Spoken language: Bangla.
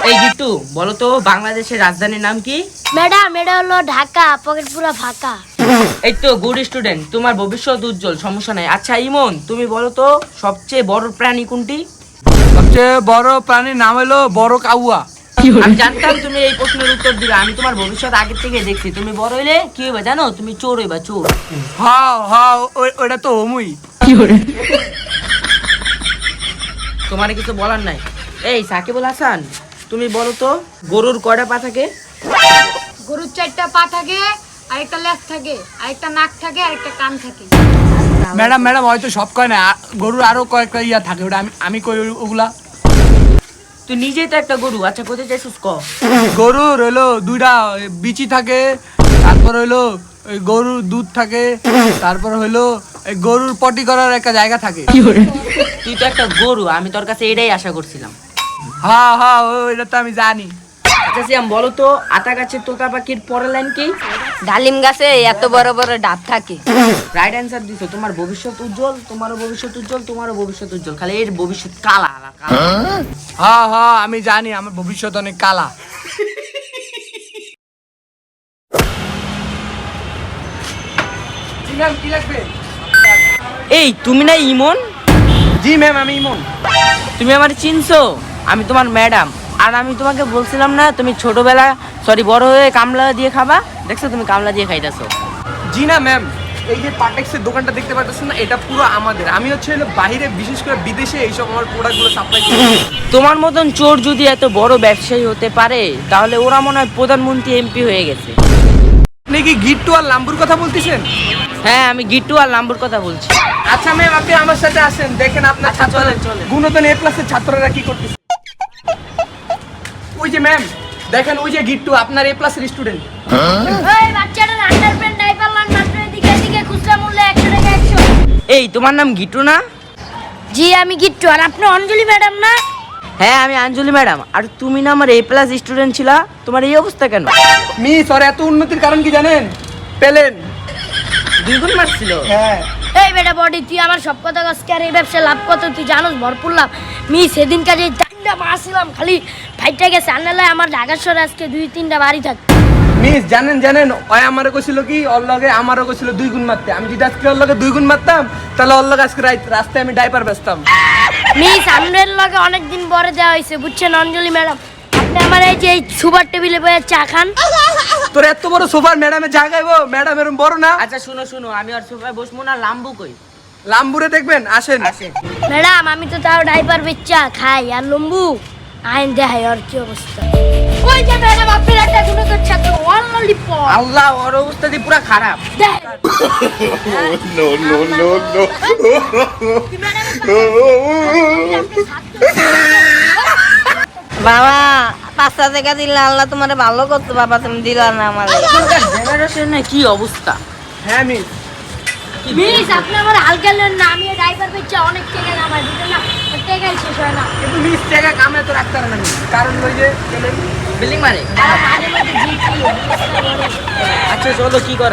এই গিট্টু বলো তো বাংলাদেশের রাজধানীর নাম কি? ম্যাডাম এটা হলো ঢাকা, পকেট পুরো ফাঁকা। এই তো গুড স্টুডেন্ট, তোমার ভবিষ্যৎ উজ্জ্বল, সমস্যা নাই। আচ্ছা ইমন, তুমি বলো তো সবচেয়ে বড় প্রাণী কোনটি? সবচেয়ে বড় প্রাণীর নাম হলো বড় কাউয়া। আমি জানতাম তুমি এই প্রশ্নের উত্তর দিবে। আমি তোমার ভবিষ্যৎ আগে থেকে দেখছি। তুমি বড় হইলে কি হইবা জানো? তুমি চোর হইবা, চোর। হ্যাঁ হ্যাঁ, ওটা তো হমুই। তোমার কিছু বলার নাই। এই সাকিবুল হাসান, তুমি বলো তো গরুর কয়টা পা থাকে? গরুর 4টা পা থাকে, আরেকটা লেজ থাকে, আরেকটা নাক থাকে, আরেকটা কান থাকে। ম্যাডাম ম্যাডাম হয়তো সব কয় না, গরুর আরো কয়েকটা ইয়া থাকে, ওটা আমি কই ওগুলা। তুই নিজেই তো একটা গরু। আচ্ছা কোথায় চাইছিস ক? গরুর হইলো 2টা বিচি থাকে, তারপর হইলো ওই গরুর দুধ থাকে, তারপর হইলো এই গরুর পটি করার একটা জায়গা থাকে। তুই তো একটা গরু, আমি তোর কাছে এটাই আশা করছিলাম। হ্যাঁ হ্যাঁ, ওইটা তো আমি জানি। আচ্ছা সিয়াম বলো তো আতা গাছের তোতা পাখির পরের লাইন কি? ডালিম গাছে এত বড় বড় ডাব থাকে। রাইট অ্যান্সার দিছো। তোমার ভবিষ্যৎ উজ্জ্বল, তোমারও ভবিষ্যৎ উজ্জ্বল, তোমারও ভবিষ্যৎ উজ্জ্বল। খালি এর ভবিষ্যৎ কালা কালা। হ্যাঁ হ্যাঁ, আমি জানি আমার ভবিষ্যৎ অনেক কালা। জি ম্যাম, কি লাগবে? এই তুমি না ইমন? জি ম্যাম, আমি ইমন। তুমি আমার চিনছো? আমি তোমার ম্যাডাম। আর আমি তোমাকে বলছিলাম না তুমি ছোটবেলা বড় হয়ে কামলা দিয়ে খাবা? দেখছো তুমি কামলা দিয়ে খাইতেছো। জি না ম্যাম, এই যে পার্টেক্সের দোকানটা দেখতে পাচ্ছেন না, এটা পুরো আমাদের। আমি হচ্ছে বাইরে, বিশেষ করে বিদেশে এইসব আমার প্রোডাক্টগুলো সাপ্লাই করি। তোমার মতন চোর যদি এত বড় ব্যবসায়ী হতে পারে তাহলে ওরা মনে হয় প্রধানমন্ত্রী এমপি হয়ে গেছে। আপনি কি গিট্টু আর লাম্বুর কথা বলতেছেন? হ্যাঁ আমি গিট্টু আর লাম্বুর কথা বলছি। আচ্ছা ম্যাম, আপনি আমার সাথে আসেন, দেখেন আপনার আচ্ছা, ছাত্ররা, চলেন, চলেন। গুণতন এ প্লাসের ছাত্ররা কি করতেছে। ওই যে ম্যাম দেখেন, ওই যে গিট্টু আপনার এ প্লাসের স্টুডেন্ট। ওই বাচ্চাটার আন্ডারপ্যান্ট ডাইপার লান মাত্র এদিকে এদিকে খুচরা মূল্য 100 টাকা 100। এই তোমার নাম গিট্টু না? জি আমি গিট্টু। আর আপনি অঞ্জলি ম্যাডাম না? হ্যাঁ আমি আঞ্জলি ম্যাডাম। আর তুমি না আমার এ প্লাস স্টুডেন্ট ছিলা, তোমার এই অবস্থা কেন? মিস, আর এত উন্নতির কারণ কি জানেন? পেলেন। 2 গুণ মারছিল। হ্যাঁ। এই বেটা বডি, তুই আমার সব কথা আজকে আর এই ব্যবসায় লাভ কত তুই জানোস? ভরপুর লাভ। সেদিন কাজে 4টা মারছিলাম, খালি ফাইটটা গেছে। আনলে আমার ঢাকার শহরে আজকে 2-3টা বাড়ি থাক। মিস জানেন জানেন, ওই আমারও কইছিল কি, ওর লগে আমারও কইছিল 2 গুণ মারতে। আমি যদি আজকে ওর লগে 2 গুণ মারতাম, তাহলে ওর লগে আজকে রাস্তায় আমি ডাইপার বেচতাম। আপনার লগে অনেকদিন পরে দেওয়া হয়েছে, বুঝছেন অঞ্জলি ম্যাডাম? আপনি আমার এই যে এই সুপার টেবিলে বসে চা খান। তোর এত বড় সোফার ম্যাডামে জাগাইবো? ম্যাডাম এরকম বড় না। আচ্ছা শুনো শুনো, আমি আর সোফায় বসবো না। লাম্বু কই? লাম্বুরে দেখবেন, আসেন। আসে। ম্যাডাম আমি তো তাও ডাইপার বেচা খাই, আর লম্বু আইন দেখাই আর কি অবস্থা। ওই যে ম্যাডাম আপনার একটা গুণকর ছাত্র ওয়ান ললিপপ। আল্লাহ, ওর অবস্থা দিয়ে পুরো খারাপ। No, no, no, no. বাবা 5টা টাকা দিলে আল্লাহ তোমার ভালো করতো। বাবা তুমি দিলা না আমাদের। জেনারেশনের কি অবস্থা? হ্যাঁ মিস। মিস আপনি আমার হালকা নেন না, আমি ডাইপার বেচা অনেক টাকা কামাই, বুঝলেন না? টাকাই শেষ হয় না। কিন্তু মিস জায়গা কামে তো রাখতে পারে না মিস, কারণ ওই যে পেলেন। বিল্ডিং মারে। আর মাঝে মাঝে জিতি আচ্ছা চলো কি করা